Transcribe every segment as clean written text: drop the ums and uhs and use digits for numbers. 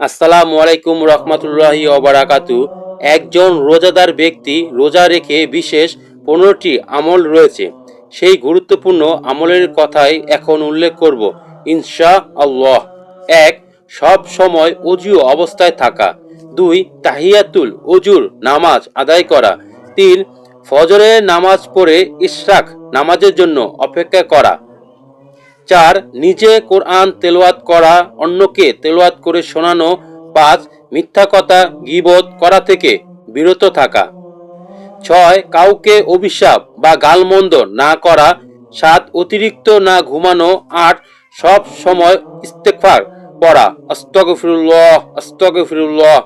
আসসালামু আলাইকুম রহমতুল্লাহি ওবারাকাতু। একজন রোজাদার ব্যক্তি রোজা রেখে বিশেষ 15টি আমল রয়েছে। সেই গুরুত্বপূর্ণ আমলের কথাই এখন উল্লেখ করব ইনশা আল্লাহ। 1. সব সময় অজু অবস্থায় থাকা। 2. তাহিয়াতুল অজুর নামাজ আদায় করা। 3. ফজরের নামাজ পড়ে ইশরাক নামাজের জন্য অপেক্ষা করা। 4. নিজে কোরআন তেলাওয়াত করা, অন্যকে তেলাওয়াত করে শোনানো। 5. মিথ্যা কথা গীবত করা থেকে বিরত থাকা। 6. কাউকে অভিশাপ বা গালমন্দ না করা। 7. অতিরিক্ত না ঘুমানো। 8. সব সময় ইস্তেগফার পড়া, আস্তাগফিরুল্লাহ আস্তাগফিরুল্লাহ।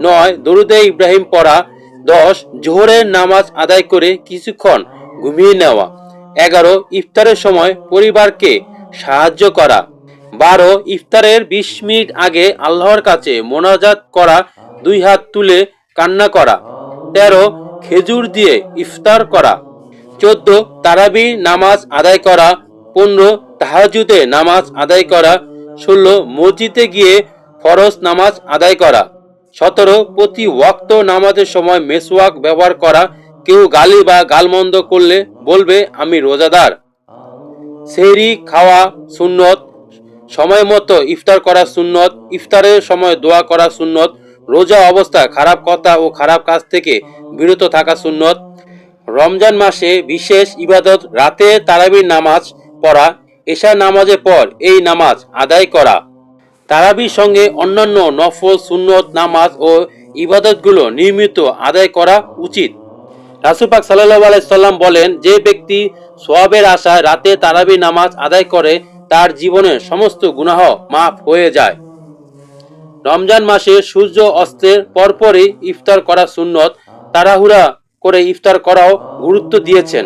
9. দরুদে ইব্রাহিম পড়া। 10. জোহরের নামাজ আদায় করে কিছুক্ষণ ঘুমিয়ে নেওয়া। 11. ইফতারের সময় পরিবারকে সাহায্য করা। 12. ইফতারের 20 মিনিট আগে আল্লাহর কাছে মোনাজাত করা, 2 হাত তুলে কান্না করা। 13. খেজুর দিয়ে ইফতার করা। 14. তারাবি নামাজ আদায় করা। 15. তাহাজ্জুদে নামাজ আদায় করা। 16. মসজিদে গিয়ে ফরজ নামাজ আদায় করা। 17. প্রতি ওয়াক্ত নামাজের সময় মেসওয়াক ব্যবহার করা। কেউ গালি বা গালমন্দ করলে বলবে আমি রোজাদার। সেহরি খাওয়া সুন্নত, সময় মতো ইফতার করা সুন্নত, ইফতারের সময় দোয়া করা সুন্নত, রোজা অবস্থায় খারাপ কথা ও খারাপ কাজ থেকে বিরত থাকা সুন্নত। রমজান মাসে বিশেষ ইবাদত রাতে তারাবির নামাজ পড়া, এশা নামাজের পর এই নামাজ আদায় করা। তারাবির সঙ্গে অন্যান্য নফল সুন্নত নামাজ ও ইবাদতগুলো নিয়মিত আদায় করা উচিত। রাসূল পাক সাল্লাল্লাহু আলাইহি সাল্লাম বলেন, যে ব্যক্তি সওয়াবের আশায় রাতে তারাবি নামাজ আদায় করে তার জীবনের সমস্ত গুনাহ মাফ হয়ে যায়। রমজান মাসে সূর্য অস্তের পরপরই ইফতার করা সুন্নত, তাড়াহুড়া করে ইফতার করাও গুরুত্ব দিয়েছেন।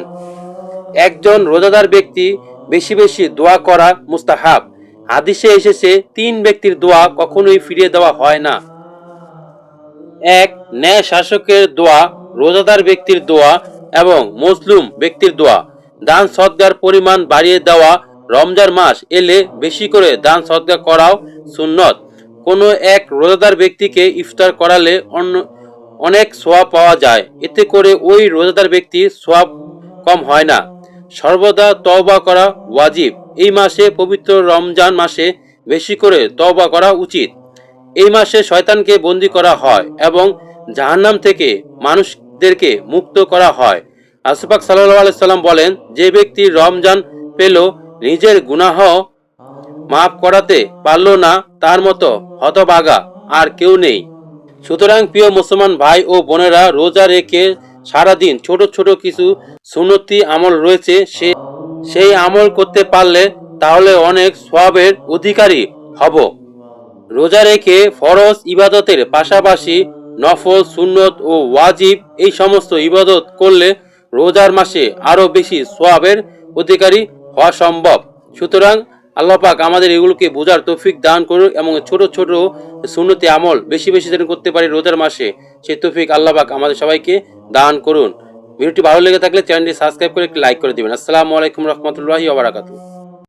একজন রোজাদার ব্যক্তি বেশি বেশি দোয়া করা মুস্তাহাব। হাদিসে এসেছে 3 ব্যক্তির দোয়া কখনোই ফিরিয়ে দেওয়া হয় না। 1. ন্যায় শাসকের দোয়া, রোজাদার ব্যক্তির দোয়া এবং মজলুম ব্যক্তির দোয়া। দান সদকার পরিমাণ বাড়িয়ে দেওয়া, রমজান মাস এলে বেশি করে দান সদকা করাও সুন্নত। কোনো এক রোজাদার ব্যক্তিকে ইফতার করালে অনেক সওয়াব পাওয়া যায়, এতে করে ওই রোজাদার ব্যক্তির সওয়াব কম হয় না। সর্বদা তওবা করা ওয়াজিব। এই মাসে পবিত্র রমজান মাসে বেশি করে তওবা করা উচিত। এই মাসে শয়তানকে বন্দী করা হয় এবং জাহান্নাম থেকে মানুষদেরকে মুক্ত করা হয়। রাসূল পাক সাল্লাল্লাহু আলাইহি সাল্লাম বলেন, যে ব্যক্তি রমজান পেল নিজের গুনাহ মাফ করাতে পারল না, তার মতো হতভাগা আর কেউ নেই। সুতরাং প্রিয় মুসলমান ভাই ও বোনেরা, রোজা রেখে সারাদিন ছোট ছোট কিছু সুন্নতি আমল রয়েছে, সেই আমল করতে পারলে তাহলে অনেক সওয়াবের অধিকারী হব। রোজা রেখে ফরজ ইবাদতের পাশাপাশি নফল সুন্নত ও ওয়াজিব এই সমস্ত ইবাদত করলে রোজার মাসে আরো বেশি সওয়াবের অধিকারী হওয়া সম্ভব। সুতরাং আল্লাহ পাক আমাদের এগুলোকে বোঝার তৌফিক দান করুন এবং ছোট ছোট সুন্নতি আমল বেশি বেশি যেন করতে পারি রোজার মাসে, সেই তৌফিক আল্লাহ পাক আমাদের সবাইকে দান করুন। ভিডিওটি ভালো লেগে থাকলে চ্যানেলটি সাবস্ক্রাইব করে একটি লাইক করে দিবেন। আসসালামু আলাইকুম রহমতুল্লাহি ওয়া বারাকাতুহু।